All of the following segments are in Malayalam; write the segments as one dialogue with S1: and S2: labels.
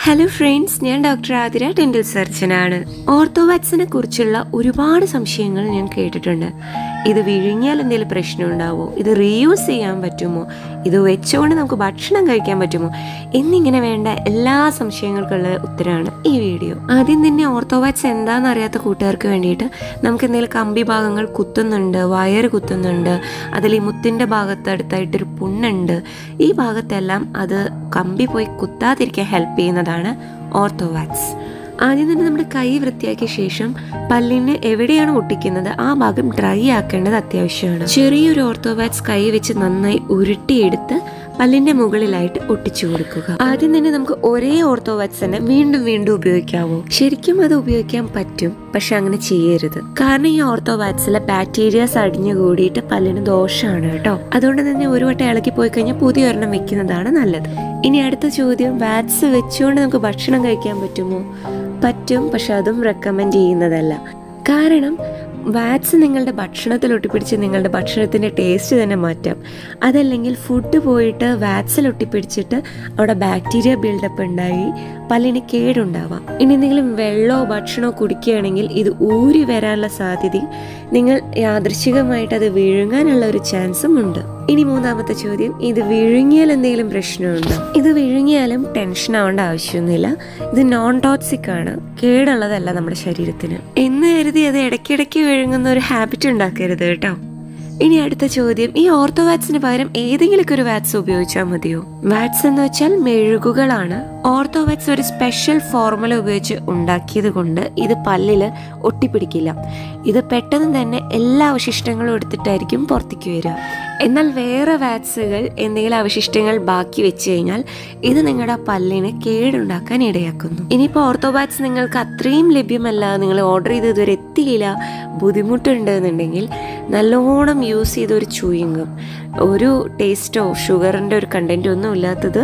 S1: ഹലോ ഫ്രണ്ട്സ്, ഞാൻ ഡോക്ടർ ആതിര, ഡെന്റൽ സർജനാണ്. ഓർത്തോവാക്സിനെ കുറിച്ചുള്ള ഒരുപാട് സംശയങ്ങൾ ഞാൻ കേട്ടിട്ടുണ്ട്. ഇത് വിഴുങ്ങിയാൽ എന്തെങ്കിലും പ്രശ്നം ഉണ്ടാവുമോ, ഇത് റീയൂസ് ചെയ്യാൻ പറ്റുമോ, ഇത് വെച്ചുകൊണ്ട് നമുക്ക് ഭക്ഷണം കഴിക്കാൻ പറ്റുമോ എന്നിങ്ങനെ വേണ്ട എല്ലാ സംശയങ്ങൾക്കുള്ള ഉത്തരമാണ് ഈ വീഡിയോ. ആദ്യം തന്നെ ഓർത്തോവാക്സ് എന്താണെന്ന് അറിയാത്ത കൂട്ടുകാർക്ക് വേണ്ടിയിട്ട് നമുക്ക് എന്തെങ്കിലും കമ്പി ഭാഗങ്ങൾ കുത്തുന്നുണ്ട്, വയറ് കുത്തുന്നുണ്ട്, അതിൽ ഈ മുത്തിൻ്റെ ഭാഗത്തടുത്തായിട്ടൊരു പുണ്ണുണ്ട്, ഈ ഭാഗത്തെല്ലാം അത് കമ്പി പോയി കുത്താതിരിക്കാൻ ഹെൽപ്പ് ചെയ്യുന്നതാണ് ഓർത്തോവാക്സ്. ആദ്യം തന്നെ നമ്മുടെ കൈ വൃത്തിയാക്കിയ ശേഷം പല്ലിന് എവിടെയാണ് ഒട്ടിക്കുന്നത് ആ ഭാഗം ഡ്രൈ ആക്കേണ്ടത് അത്യാവശ്യമാണ്. ചെറിയൊരു ഓർത്തോവാക്സ് കൈ വെച്ച് നന്നായി ഉരുട്ടിയെടുത്ത് പല്ലിന്റെ മുകളിലായിട്ട് ഒട്ടിച്ചു കൊടുക്കുക. ആദ്യം തന്നെ നമുക്ക് ഒരേ ഓർത്തോവാക്സ് തന്നെ വീണ്ടും വീണ്ടും ഉപയോഗിക്കാവോ? ശരിക്കും അത് ഉപയോഗിക്കാൻ പറ്റും, പക്ഷെ അങ്ങനെ ചെയ്യരുത്. കാരണം ഈ ഓർത്തോവാക്സിലെ ബാക്ടീരിയാസ് അടിഞ്ഞു കൂടിയിട്ട് പല്ലിന് ദോഷമാണ് കേട്ടോ. അതുകൊണ്ട് തന്നെ ഒരു വട്ടം ഇളക്കി പോയി കഴിഞ്ഞാൽ പുതിയ ഒരെണ്ണം വെക്കുന്നതാണ് നല്ലത്. ഇനി അടുത്ത ചോദ്യം, വാക്സ് വെച്ചുകൊണ്ട് നമുക്ക് ഭക്ഷണം കഴിക്കാൻ പറ്റുമോ? പറ്റും, പക്ഷെ അതും റെക്കമെൻഡ് ചെയ്യുന്നതല്ല. കാരണം വാക്സ് നിങ്ങളുടെ ഭക്ഷണത്തിൽ ഒട്ടിപ്പിടിച്ച് നിങ്ങളുടെ ഭക്ഷണത്തിൻ്റെ ടേസ്റ്റ് തന്നെ മാറ്റാം. അതല്ലെങ്കിൽ ഫുഡ് പോയിട്ട് വാക്സിൽ ഒട്ടിപ്പിടിച്ചിട്ട് അവിടെ ബാക്ടീരിയ ബിൽഡപ്പ് ഉണ്ടായി പല്ലിന് കേടുണ്ടാവാം. ഇനി എന്തെങ്കിലും വെള്ളമോ ഭക്ഷണമോ കുടിക്കുകയാണെങ്കിൽ ഇത് ഊരി വരാനുള്ള സാധ്യതയും നിങ്ങൾ യാദൃശ്ചികമായിട്ട് അത് വിഴുങ്ങാനുള്ള ഒരു ചാൻസും ഉണ്ട്. ഇനി മൂന്നാമത്തെ ചോദ്യം, ഇത് വിഴുങ്ങിയാൽ എന്തെങ്കിലും പ്രശ്നമുണ്ടോ? ഇത് വിഴുങ്ങിയാലും ടെൻഷൻ ആവേണ്ട ആവശ്യമൊന്നുമില്ല. ഇത് നോൺ ടോക്സിക് ആണ്, കേടുള്ളതല്ല നമ്മുടെ ശരീരത്തിന് എന്ന് കരുതി അത് ഇടയ്ക്കിടയ്ക്ക് വിഴുങ്ങുന്ന ഒരു ഹാബിറ്റ് ഉണ്ടാക്കരുത് കേട്ടോ. ഇനി അടുത്ത ചോദ്യം, ഈ ഓർത്തോവാക്സിന് പകരം ഏതെങ്കിലുമൊക്കെ ഒരു വാക്സ് ഉപയോഗിച്ചാൽ മതിയോ? വാക്സ് എന്ന് വെച്ചാൽ മെഴുകുകളാണ്. ഓർത്തോവാക്സ് ഒരു സ്പെഷ്യൽ ഫോർമുല ഉപയോഗിച്ച് ഉണ്ടാക്കിയത് കൊണ്ട് ഇത് പല്ലിൽ ഒട്ടിപ്പിടിക്കില്ല. ഇത് പെട്ടെന്ന് തന്നെ എല്ലാ അവശിഷ്ടങ്ങളും എടുത്തിട്ടായിരിക്കും പുറത്തേക്ക് വരിക. എന്നാൽ വേറെ വാക്സുകൾ എന്തെങ്കിലും അവശിഷ്ടങ്ങൾ ബാക്കി വെച്ച് കഴിഞ്ഞാൽ ഇത് നിങ്ങളുടെ പല്ലിന് കേടുണ്ടാക്കാൻ ഇടയാക്കുന്നു. ഇനിയിപ്പോൾ ഓർത്തോവാക്സ് നിങ്ങൾക്ക് അത്രയും ലഭ്യമല്ല, നിങ്ങൾ ഓർഡർ ചെയ്ത് ഇതുവരെ എത്തിയില്ല, ബുദ്ധിമുട്ടുണ്ട് എന്നുണ്ടെങ്കിൽ നല്ലോണം യൂസ് ചെയ്ത ഒരു ചൂയിങ്ങും, ഒരു ടേസ്റ്റോ ഷുഗറിൻ്റെ ഒരു കണ്ടൻറ്റോ ഒന്നും ഇല്ലാത്തത്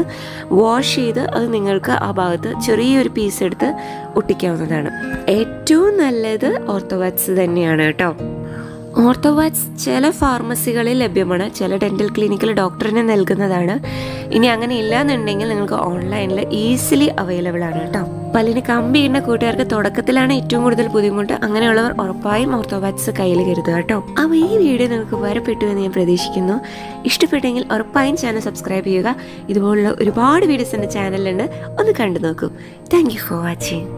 S1: വാഷ് ചെയ്ത് അത് നിങ്ങൾക്ക് ആ ഭാഗത്ത് ചെറിയൊരു പീസ് എടുത്ത് ഒട്ടിക്കാവുന്നതാണ്. ഏറ്റവും നല്ലത് ഓർത്തോവാക്സ് തന്നെയാണ് കേട്ടോ. ഓർത്തോവാക്സ് ചില ഫാർമസികളിൽ ലഭ്യമാണ്, ചില ഡെന്റൽ ക്ലിനിക്കിൽ ഡോക്ടറിന് നൽകുന്നതാണ്. ഇനി അങ്ങനെ ഇല്ലാന്നുണ്ടെങ്കിൽ നിങ്ങൾക്ക് ഓൺലൈനിൽ ഈസിലി അവൈലബിൾ ആണ് കേട്ടോ. പല്ലിന് കമ്പി ഇടുന്ന കൂട്ടുകാർക്ക് തുടക്കത്തിലാണ് ഏറ്റവും കൂടുതൽ ബുദ്ധിമുട്ട്. അങ്ങനെയുള്ളവർ ഉറപ്പായും ഓർത്തോവാക്സ് കയ്യിൽ കരുതുക കേട്ടോ. അപ്പോൾ ഈ വീഡിയോ നിങ്ങൾക്ക് ഉപകാരപ്പെട്ടു എന്ന് ഞാൻ പ്രതീക്ഷിക്കുന്നു. ഇഷ്ടപ്പെട്ടെങ്കിൽ ഉറപ്പായും ചാനൽ സബ്സ്ക്രൈബ് ചെയ്യുക. ഇതുപോലുള്ള ഒരുപാട് വീഡിയോസ് എൻ്റെ ചാനലിലുണ്ട്, ഒന്ന് കണ്ടു നോക്കൂ. Thank you for watching.